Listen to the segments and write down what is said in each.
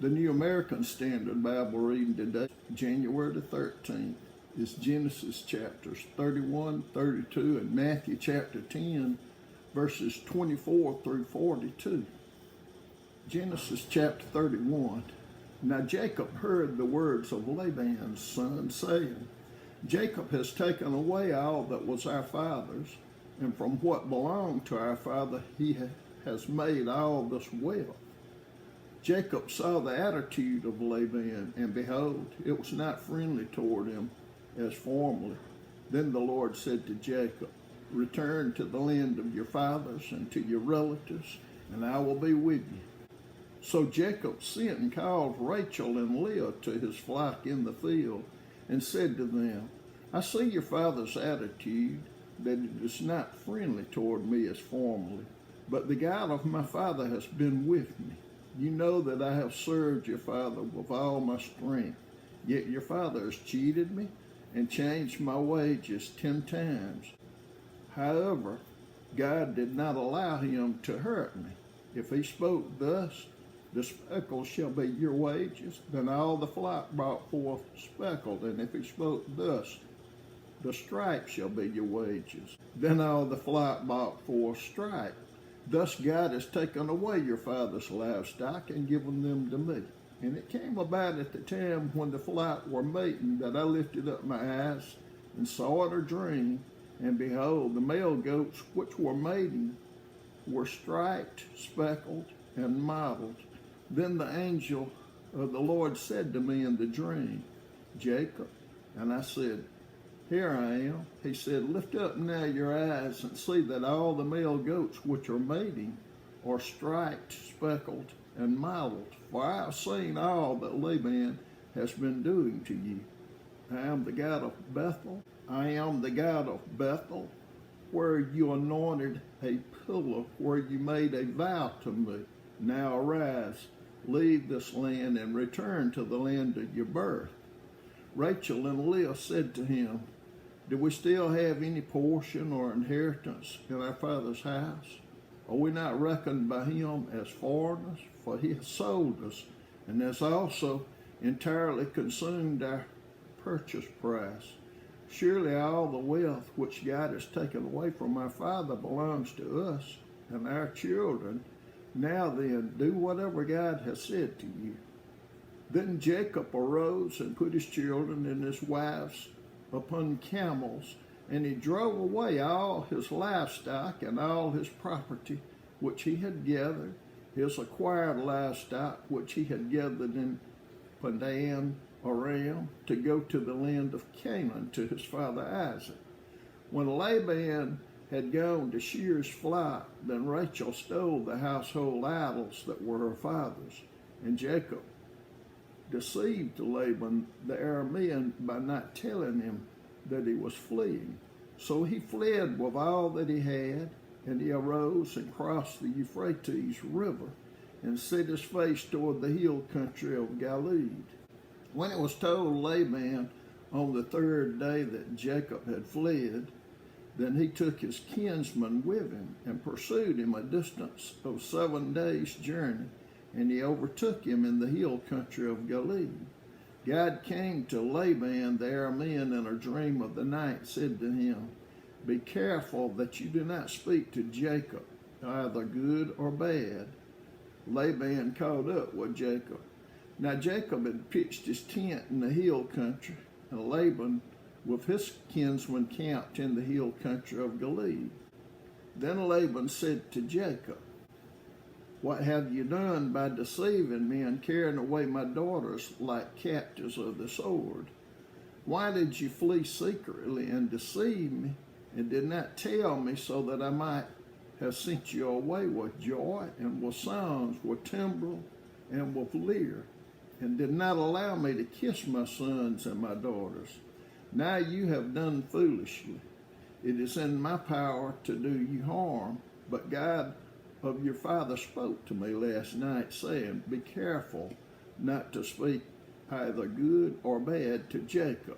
The New American Standard Bible reading today, January the 13th, is Genesis chapters 31, 32, and Matthew chapter 10, verses 24 through 42. Genesis chapter 31. Now Jacob heard the words of Laban's son, saying, Jacob has taken away all that was our father's, and from what belonged to our father he has made all this wealth. Jacob saw the attitude of Laban, and behold, it was not friendly toward him as formerly. Then the Lord said to Jacob, Return to the land of your fathers and to your relatives, and I will be with you. So Jacob sent and called Rachel and Leah to his flock in the field, and said to them, I see your father's attitude, that it is not friendly toward me as formerly, but the God of my father has been with me. You know that I have served your father with all my strength, yet your father has cheated me and changed my wages 10 times. However, God did not allow him to hurt me. If he spoke thus, the speckle shall be your wages, then all the flock brought forth speckled, and if he spoke thus, the stripe shall be your wages, then all the flock brought forth stripe. Thus God has taken away your father's livestock and given them to me. And it came about at the time when the flock were mating that I lifted up my eyes and saw in a dream, and behold, the male goats which were mating were striped, speckled, and mottled. Then the angel of the Lord said to me in the dream, Jacob. And I said, Here I am. He said, Lift up now your eyes and see that all the male goats which are mating are striped, speckled, and mottled. For I have seen all that Laban has been doing to you. I am the God of Bethel. I am the God of Bethel, where you anointed a pillar, where you made a vow to me. Now arise, leave this land, and return to the land of your birth. Rachel and Leah said to him, Do we still have any portion or inheritance in our father's house? Are we not reckoned by him as foreigners? For he has sold us, and has also entirely consumed our purchase price. Surely all the wealth which God has taken away from our father belongs to us and our children. Now then, do whatever God has said to you. Then Jacob arose and put his children and his wives upon camels, and he drove away all his livestock and all his property which he had gathered, his acquired livestock which he had gathered in Padan Aram, to go to the land of Canaan to his father Isaac. When Laban had gone to shear his flock, then Rachel stole the household idols that were her father's, and Jacob deceived Laban the Aramean by not telling him that he was fleeing. So he fled with all that he had, and he arose and crossed the Euphrates River and set his face toward the hill country of Gilead. When it was told Laban on the third day that Jacob had fled, then he took his kinsman with him and pursued him a distance of 7 days' journey, and he overtook him in the hill country of Gilead. God came to Laban the Aramean in a dream of the night, said to him, Be careful that you do not speak to Jacob, either good or bad. Laban caught up with Jacob. Now Jacob had pitched his tent in the hill country, and Laban with his kinsmen camped in the hill country of Gilead. Then Laban said to Jacob, What have you done by deceiving me and carrying away my daughters like captives of the sword? Why did you flee secretly and deceive me, and did not tell me, so that I might have sent you away with joy and with songs, with timbrel and with lyre, and did not allow me to kiss my sons and my daughters? Now you have done foolishly. It is in my power to do you harm, but God of your father spoke to me last night, saying, Be careful not to speak either good or bad to Jacob.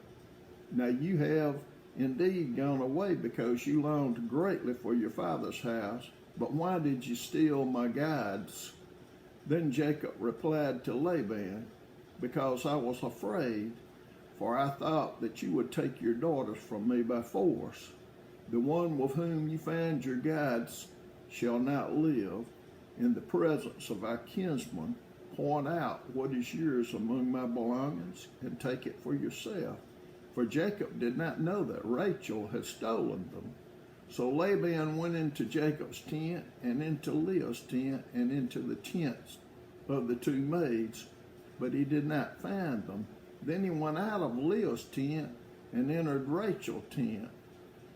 Now you have indeed gone away because you longed greatly for your father's house, but why did you steal my gods? Then Jacob replied to Laban, because I was afraid, for I thought that you would take your daughters from me by force. The one with whom you find your guides shall not live. In the presence of our kinsmen, point out what is yours among my belongings and take it for yourself. For Jacob did not know that Rachel had stolen them. So Laban went into Jacob's tent and into Leah's tent and into the tents of the two maids, but he did not find them. Then he went out of Leah's tent and entered Rachel's tent.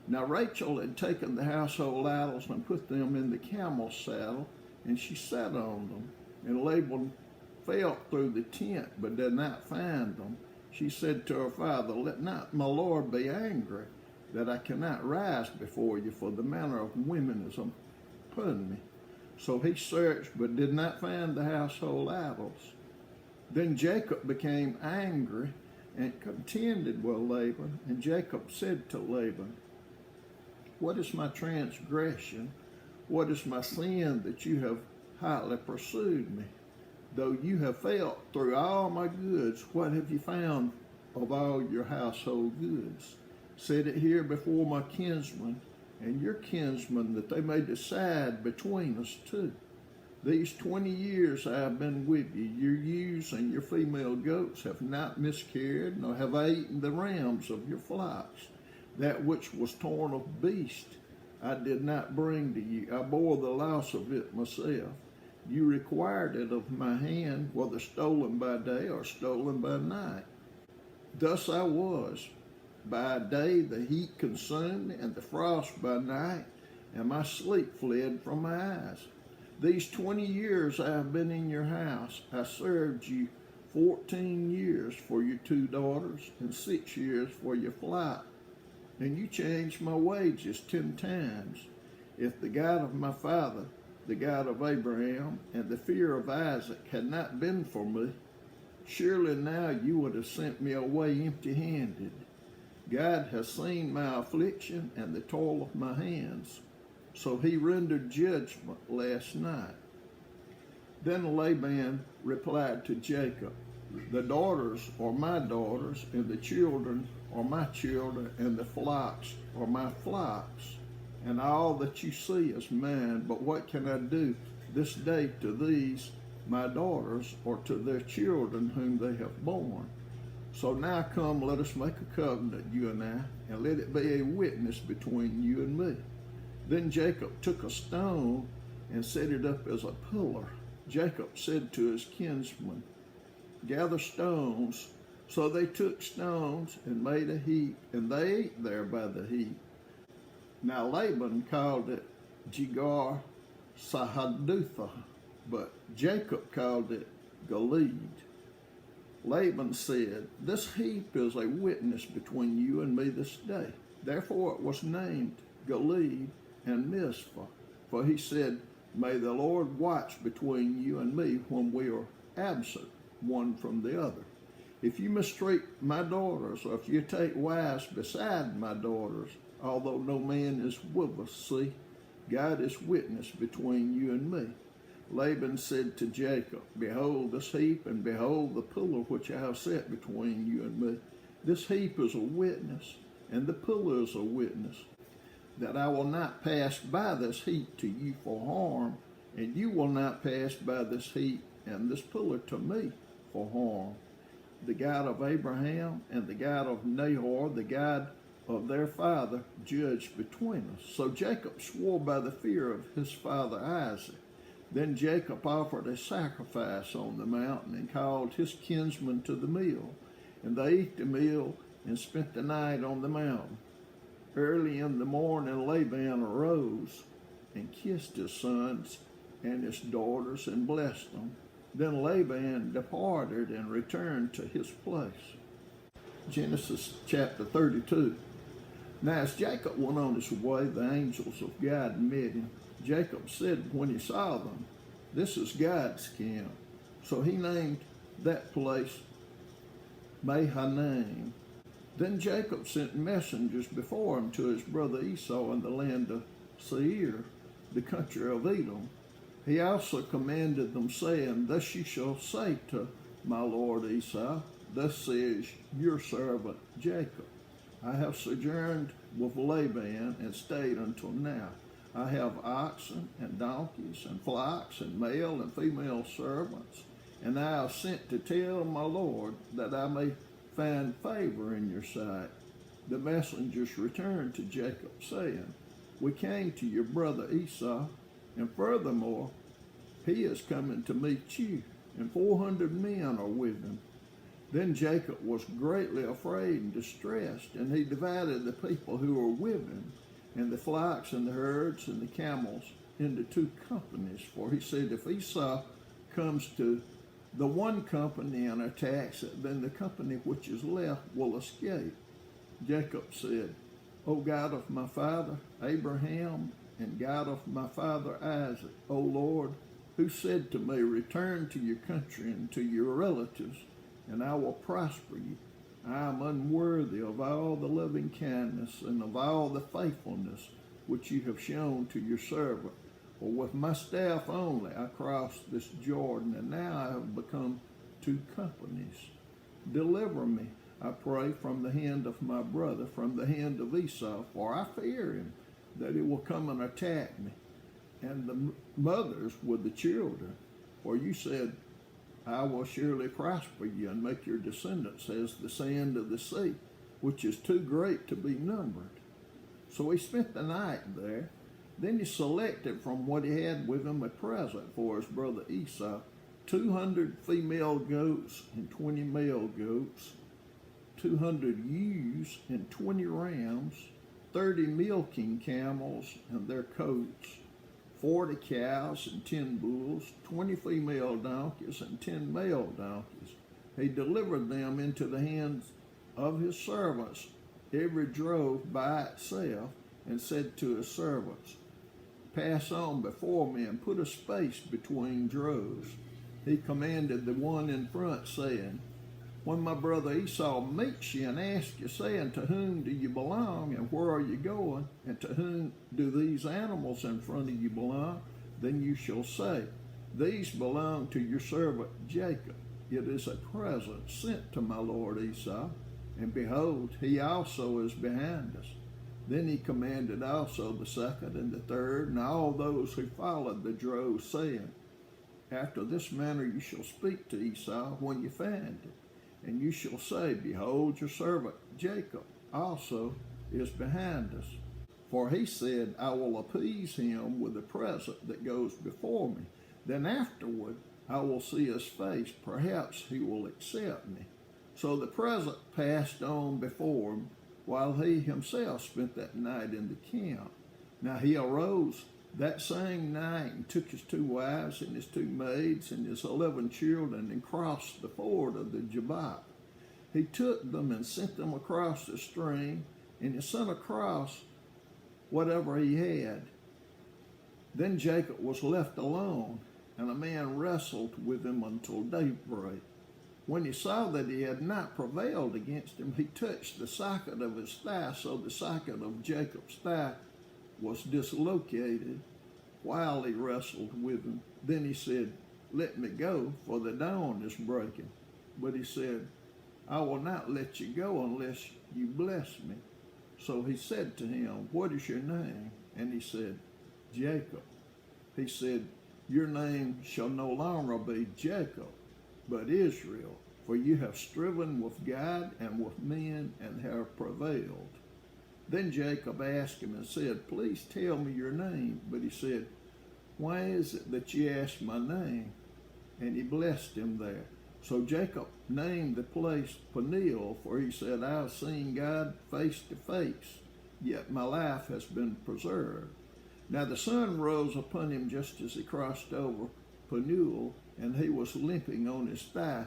Now Rachel had taken the household idols and put them in the camel's saddle, and she sat on them. And Laban felt through the tent, but did not find them. She said to her father, let not my lord be angry, that I cannot rise before you, for the manner of women is upon me. So he searched, but did not find the household idols. Then Jacob became angry and contended with Laban. And Jacob said to Laban, what is my transgression? What is my sin that you have hotly pursued me? Though you have felt through all my goods, what have you found of all your household goods? Set it here before my kinsmen and your kinsmen, that they may decide between us two. These 20 years I have been with you. Your ewes and your female goats have not miscarried, nor have I eaten the rams of your flocks. That which was torn of beast I did not bring to you. I bore the loss of it myself. You required it of my hand, whether stolen by day or stolen by night. Thus I was. By day the heat consumed me, and the frost by night, and my sleep fled from my eyes. These 20 years I have been in your house. I served you 14 years for your 2 daughters, and 6 years for your flock. And you changed my wages 10 times. If the God of my father, the God of Abraham, and the fear of Isaac had not been for me, surely now you would have sent me away empty-handed. God has seen my affliction and the toil of my hands. So he rendered judgment last night. Then Laban replied to Jacob, the daughters are my daughters, and the children are my children, and the flocks are my flocks. And all that you see is mine, but what can I do this day to these my daughters, or to their children whom they have borne? So now come, let us make a covenant, you and I, and let it be a witness between you and me. Then Jacob took a stone and set it up as a pillar. Jacob said to his kinsmen, gather stones. So they took stones and made a heap, and they ate there by the heap. Now Laban called it Jegar Sahadutha, but Jacob called it Gilead. Laban said, this heap is a witness between you and me this day. Therefore it was named Gilead and Mizpah, for he said, may the Lord watch between you and me when we are absent one from the other. If you mistreat my daughters, or if you take wives beside my daughters, although no man is with us, see, God is witness between you and me. Laban said to Jacob, behold this heap, and behold the pillar which I have set between you and me. This heap is a witness, and the pillar is a witness, that I will not pass by this heap to you for harm, and you will not pass by this heap and this pillar to me for harm. The God of Abraham and the God of Nahor, the God of their father, judged between us. So Jacob swore by the fear of his father Isaac. Then Jacob offered a sacrifice on the mountain and called his kinsmen to the meal. And they ate the meal and spent the night on the mountain. Early in the morning Laban arose and kissed his sons and his daughters and blessed them. Then Laban departed and returned to his place. Genesis chapter 32. Now as Jacob went on his way, the angels of God met him. Jacob said when he saw them, this is God's camp. So he named that place Mahanaim. Then Jacob sent messengers before him to his brother Esau in the land of Seir, the country of Edom. He also commanded them, saying, Thus you shall say to my lord Esau, Thus says your servant Jacob, I have sojourned with Laban and stayed until now. I have oxen and donkeys and flocks and male and female servants, and I have sent to tell my lord that I may find favor in your sight. The messengers returned to Jacob, saying, We came to your brother Esau, and furthermore, he is coming to meet you, and 400 men are with him. Then Jacob was greatly afraid and distressed, and he divided the people who were with him, and the flocks and the herds and the camels into 2 companies. For he said, If Esau comes to the one company and attacks it, then the company which is left will escape. Jacob said, O God of my father Abraham, and God of my father Isaac, O Lord, who said to me, Return to your country and to your relatives, and I will prosper you. I am unworthy of all the loving kindness and of all the faithfulness which you have shown to your servant. For with my staff only I crossed this Jordan, and now I have become 2 companies. Deliver me, I pray, from the hand of my brother, from the hand of Esau, for I fear him, that he will come and attack me, and the mothers with the children. For you said, I will surely prosper you and make your descendants as the sand of the sea, which is too great to be numbered. So he spent the night there. Then he selected from what he had with him a present for his brother Esau, 200 female goats and 20 male goats, 200 ewes and 20 rams, 30 milking camels and their coats, 40 cows and 10 bulls, 20 female donkeys and 10 male donkeys. He delivered them into the hands of his servants, every drove by itself, and said to his servants, Pass on before me and put a space between droves. He commanded the one in front, saying, When my brother Esau meets you and asks you, saying, To whom do you belong, and where are you going, and to whom do these animals in front of you belong? Then you shall say, These belong to your servant Jacob. It is a present sent to my lord Esau, and behold, he also is behind us. Then he commanded also the second and the third, and all those who followed the drove, saying, After this manner you shall speak to Esau when you find him. And you shall say, Behold, your servant Jacob also is behind us. For he said, I will appease him with the present that goes before me. Then afterward I will see his face. Perhaps he will accept me. So the present passed on before him, while he himself spent that night in the camp. Now he arose that same night and took his 2 wives and his 2 maids and his 11 children and crossed the ford of the Jabbok. He took them and sent them across the stream, and he sent across whatever he had. Then Jacob was left alone, and a man wrestled with him until daybreak. When he saw that he had not prevailed against him, he touched the socket of his thigh, so the socket of Jacob's thigh was dislocated while he wrestled with him. Then he said, Let me go, for the dawn is breaking. But he said, I will not let you go unless you bless me. So he said to him, What is your name? And he said, Jacob. He said, Your name shall no longer be Jacob, but Israel, for you have striven with God and with men and have prevailed. Then Jacob asked him and said, Please tell me your name. But he said, Why is it that you ask my name? And he blessed him there. So Jacob named the place Peniel, for he said, I have seen God face to face, yet my life has been preserved. Now the sun rose upon him just as he crossed over Peniel, and he was limping on his thigh.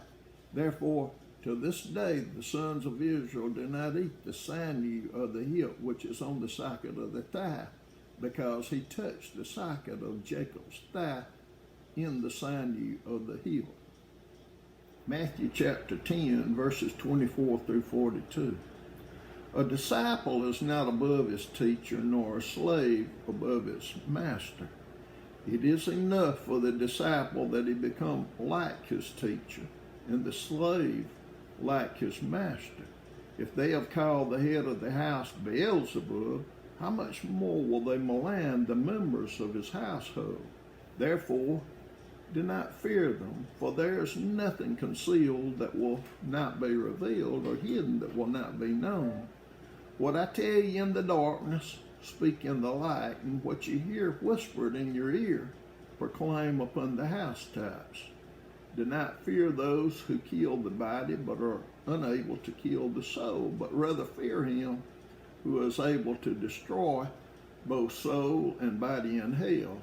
Therefore, to this day, the sons of Israel do not eat the sinew of the hip, which is on the socket of the thigh, because he touched the socket of Jacob's thigh in the sinew of the hip. Matthew chapter 10, verses 24 through 42. A disciple is not above his teacher, nor a slave above his master. It is enough for the disciple that he become like his teacher, and the slave like his master. If they have called the head of the house Beelzebub, how much more will they malign the members of his household? Therefore, do not fear them, for there is nothing concealed that will not be revealed, or hidden that will not be known. What I tell you in the darkness, speak in the light, and what you hear whispered in your ear, proclaim upon the housetops. Do not fear those who kill the body, but are unable to kill the soul, but rather fear him who is able to destroy both soul and body in hell.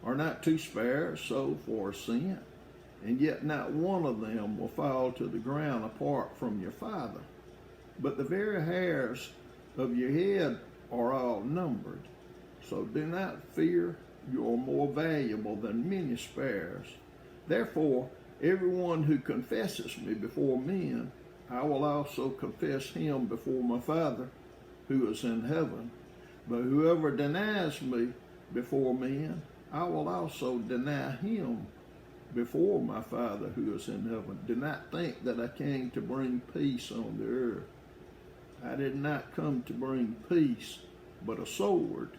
Are not 2 sparrows sold for a cent? And yet not one of them will fall to the ground apart from your Father. But the very hairs of your head are all numbered. So do not fear, you are more valuable than many sparrows. Therefore, everyone who confesses me before men, I will also confess him before my Father who is in heaven. But whoever denies me before men, I will also deny him before my Father who is in heaven. Do not think that I came to bring peace on the earth. I did not come to bring peace, but a sword.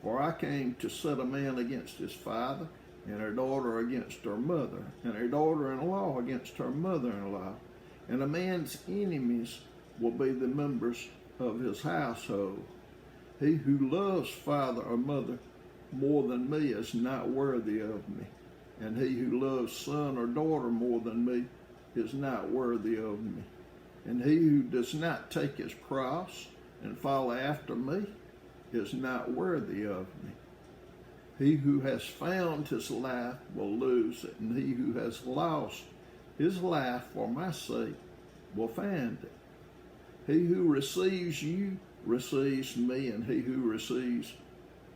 For I came to set a man against his father, and her daughter against her mother, and her daughter-in-law against her mother-in-law. And a man's enemies will be the members of his household. He who loves father or mother more than me is not worthy of me, and he who loves son or daughter more than me is not worthy of me. And he who does not take his cross and follow after me is not worthy of me. He who has found his life will lose it, and he who has lost his life for my sake will find it. He who receives you receives me, and he who receives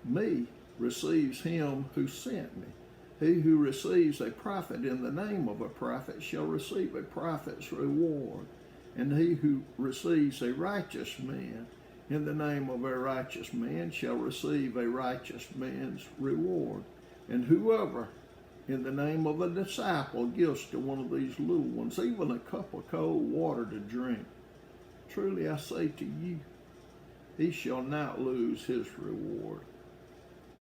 me receives him who sent me. He who receives a prophet in the name of a prophet shall receive a prophet's reward. And he who receives a righteous man in the name of a righteous man shall receive a righteous man's reward. And whoever in the name of a disciple gives to one of these little ones even a cup of cold water to drink, truly I say to you, he shall not lose his reward.